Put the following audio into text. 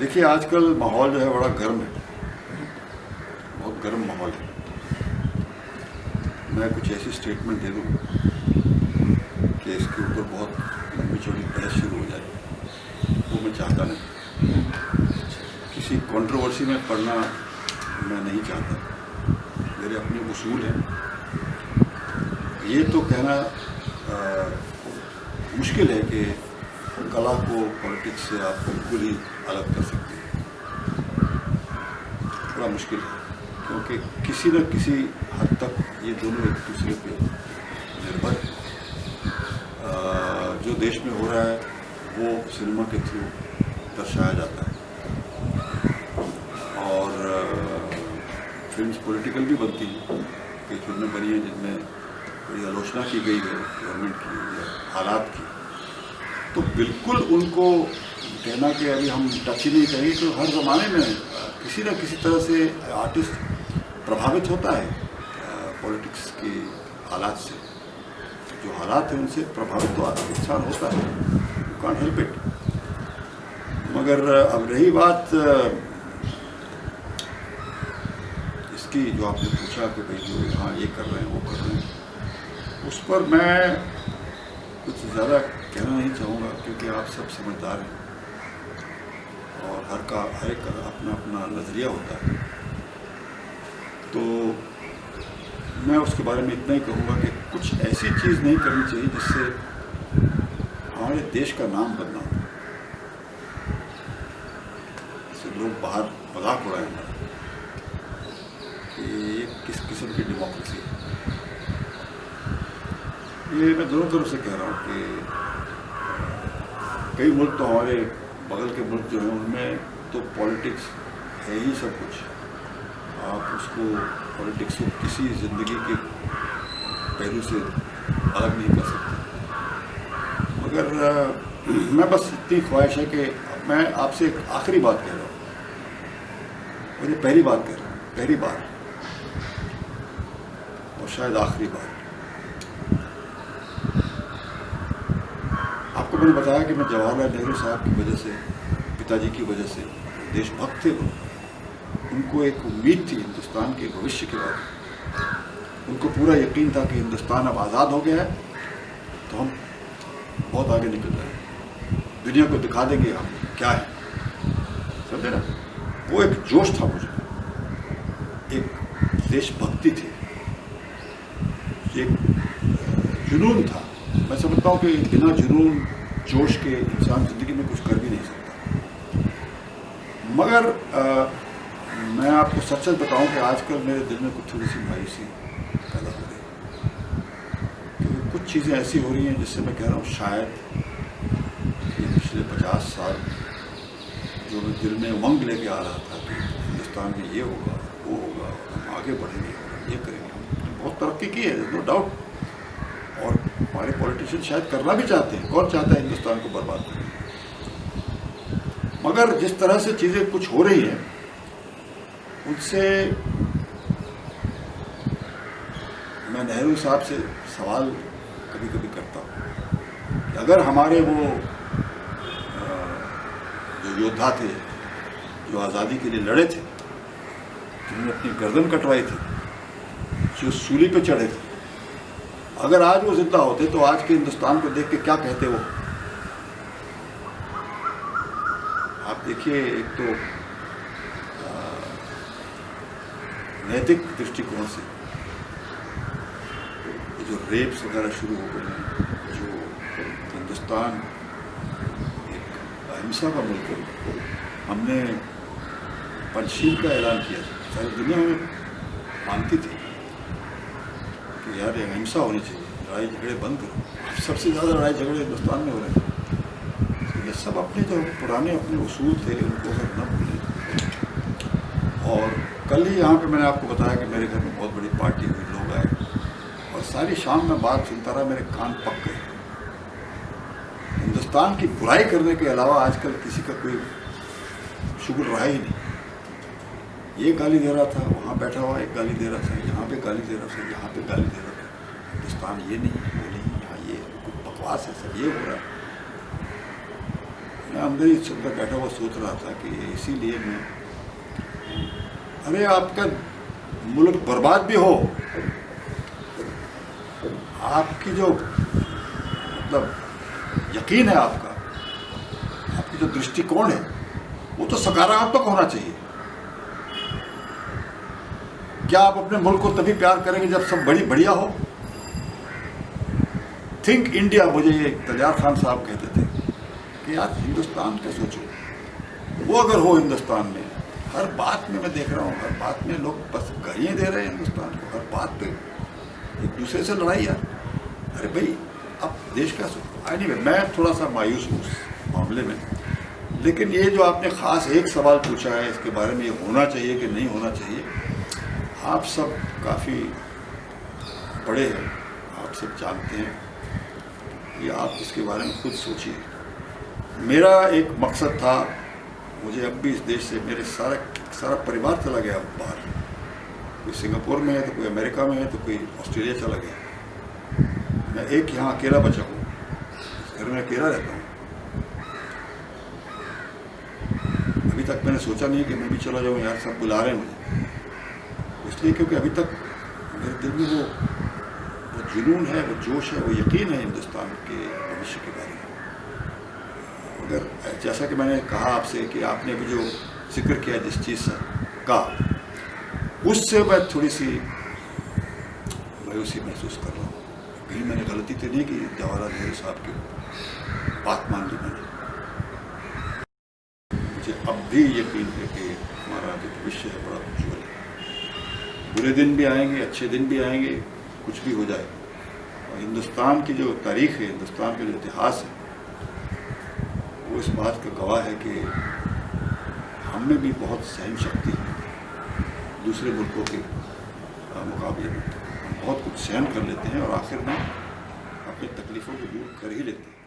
देखिए, आजकल माहौल जो है बड़ा गर्म है, बहुत गर्म माहौल है। मैं कुछ ऐसी स्टेटमेंट दे दूँ कि इसके ऊपर बहुत लंबी चौड़ी बहस शुरू हो जाए, वो मैं चाहता नहीं। किसी कंट्रोवर्सी में पड़ना मैं नहीं चाहता। मेरे अपने उसूल हैं। ये तो कहना मुश्किल है कि कला को पॉलिटिक्स से आप बिल्कुल ही अलग कर सकते हैं। बड़ा मुश्किल है, क्योंकि किसी न किसी हद तक ये दोनों एक दूसरे पे निर्भर है। जो देश में हो रहा है वो सिनेमा के थ्रू दर्शाया जाता है, और फिल्म्स पॉलिटिकल भी बनती हैं। कई फिल्में बनी हैं जिनमें बड़ी आलोचना की गई है गवर्नमेंट की या हालात की, तो बिल्कुल उनको कहना कि अभी हम टच ही नहीं करेंगे। तो हर ज़माने में किसी न किसी तरह से आर्टिस्ट प्रभावित होता है पॉलिटिक्स की हालात से। जो हालात हैं उनसे प्रभावित तो इंसान होता है, यू कांट हेल्प इट। मगर अब रही बात इसकी जो आपने पूछा कि भाई जो यहाँ ये कर रहे हैं वो कर रहे हैं, उस पर मैं कुछ ज़्यादा कहना नहीं चाहूँगा, क्योंकि आप सब समझदार हैं और हर एक का अपना अपना नज़रिया होता है। तो मैं उसके बारे में इतना ही कहूँगा कि कुछ ऐसी चीज़ नहीं करनी चाहिए जिससे हमारे देश का नाम बदनाम हो, जिससे लोग बाहर मजाक उड़ाएंगे कि ये किस किस्म की डेमोक्रेसी है। ये मैं दोनों तरफ से कह रहा हूँ कि कई मुल्क तो हमारे बगल के मुल्क जो हैं उनमें तो पॉलिटिक्स है ही सब कुछ। आप उसको पॉलिटिक्स को किसी ज़िंदगी के पहलू से अलग नहीं कर सकते। मगर मैं बस इतनी ख्वाहिश है कि मैं आपसे एक आखिरी बात कह रहा हूँ, और ये पहली बात कह रहा हूँ, पहली बार और शायद आखिरी बार। आपको मैंने बताया कि मैं जवाहरलाल नेहरू साहब की वजह से, पिताजी की वजह से देशभक्त थे वो। उनको एक उम्मीद थी हिंदुस्तान के भविष्य के बारे में। उनको पूरा यकीन था कि हिंदुस्तान अब आज़ाद हो गया है तो हम बहुत आगे निकल जाएंगे, दुनिया को दिखा देंगे हम क्या है, समझे ना। वो एक जोश था मुझे, एक देशभक्ति थी, एक जुनून था। मैं समझता हूँ कि बिना जुनून जोश के इंसान ज़िंदगी में कुछ कर भी नहीं सकता। मगर मैं आपको सच सच बताऊँ कि आजकल मेरे दिल में कुछ थोड़ी सी मायूसी पैदा हो रही है, क्योंकि कुछ चीज़ें ऐसी हो रही हैं जिससे मैं कह रहा हूँ शायद ये पिछले 50 साल जो मैं दिल में उमंग लेके आ रहा था कि हिंदुस्तान में ये होगा वो होगा, हम आगे बढ़ेंगे, ये करेंगे, हमने बहुत तरक्की की है, नो डाउट। और हमारे पॉलिटिशियन शायद करना भी चाहते हैं, कौन चाहता है हिंदुस्तान को बर्बाद करना। मगर जिस तरह से चीज़ें कुछ हो रही हैं उनसे मैं नेहरू साहब से सवाल कभी कभी करता हूँ कि अगर हमारे वो जो योद्धा थे जो आज़ादी के लिए लड़े थे, जिन्होंने अपनी गर्दन कटवाई थी, जो सूली पे चढ़े थे, अगर आज वो जिंदा होते तो आज के हिंदुस्तान को देख के क्या कहते वो। आप देखिए, एक तो नैतिक दृष्टिकोण से ये जो रेप्स वगैरह शुरू हो गए हैं, जो हिंदुस्तान एक अहिंसा का मुल्क है, हमने पंचशील का ऐलान किया, सारी दुनिया में मानती थी कि यार ये अहिंसा होनी चाहिए, लड़ाई झगड़े बंद करो। सबसे ज़्यादा लड़ाई झगड़े हिंदुस्तान में हो रहे हैं। तो ये सब अपने जो पुराने अपने उसूल थे उनको अगर न भूलें। और कल ही यहाँ पे मैंने आपको बताया कि मेरे घर में बहुत बड़ी पार्टी हुई, लोग आए, और सारी शाम में बात सुनता रहा, मेरे कान पक गए। हिंदुस्तान की बुराई करने के अलावा आजकल किसी का कोई शुक्र रहा ही नहीं। ये गाली दे रहा था, वहाँ बैठा हुआ एक गाली दे रहा था, यहाँ पे गाली दे रहा था, यहाँ पे गाली दे रहा था। हिंदुस्तान ये नहीं, वो नहीं, यहाँ ये कुछ बकवास है, सब ये हो रहा है। मैं अंदर ही सब बैठा हुआ सोच रहा था कि इसीलिए मैं, अरे आपका मुल्क बर्बाद भी हो, आपकी जो मतलब यकीन है आपका, आपकी जो दृष्टिकोण है वो तो सकारात्मक होना चाहिए। क्या आप अपने मुल्क को तभी प्यार करेंगे जब सब बढ़िया हो? थिंक इंडिया, मुझे ये तैयार खान साहब कहते थे कि यार हिंदुस्तान का सोचो, वो अगर हो हिंदुस्तान में, हर बात में मैं देख रहा हूँ, हर बात में लोग बस गालियाँ दे रहे हैं हिंदुस्तान को, हर बात पे एक दूसरे से लड़ाई यार। अरे भाई अब देश का सोचो। एनीवे, मैं थोड़ा सा मायूस हूँ उस मामले में, लेकिन ये जो आपने ख़ास एक सवाल पूछा है इसके बारे में, ये होना चाहिए कि नहीं होना चाहिए, आप सब काफ़ी बड़े हैं, आप सब जानते हैं, ये आप इसके बारे में खुद सोचिए। मेरा एक मकसद था, मुझे अब भी इस देश से मेरे सारा परिवार चला गया बाहर, कोई सिंगापुर में है तो कोई अमेरिका में है तो कोई ऑस्ट्रेलिया चला गया, मैं एक यहाँ अकेला बचा हूँ, इस घर में अकेला रहता हूँ। अभी तक मैंने सोचा नहीं कि मैं भी चला जाऊँ यार, सब बुला रहे हैं मुझे, इसलिए क्योंकि अभी तक मेरे दिल में वो जुनून है, वो जोश है, वो यकीन है हिंदुस्तान के भविष्य के बारे में। अगर जैसा कि मैंने कहा आपसे कि आपने अभी जो जिक्र किया जिस चीज़ का, उससे मैं थोड़ी सी मायूसी महसूस कर रहा हूँ। कहीं मैंने गलती तो नहीं की, जवाहरलाल नेहरू साहब की बात मान ली मैंने। मुझे अब भी यकीन है कि हमारा जो भविष्य है बड़ा उज्ज्वल है। बुरे दिन भी आएंगे, अच्छे दिन भी आएंगे, कुछ भी हो जाए, और हिंदुस्तान की जो तारीख है, हिंदुस्तान का जो इतिहास है, वो इस बात का गवाह है कि हम में भी बहुत सहन शक्ति है दूसरे मुल्कों के मुकाबले में। हम बहुत कुछ सहन कर लेते हैं और आखिर में अपनी तकलीफ़ों को दूर कर ही लेते हैं।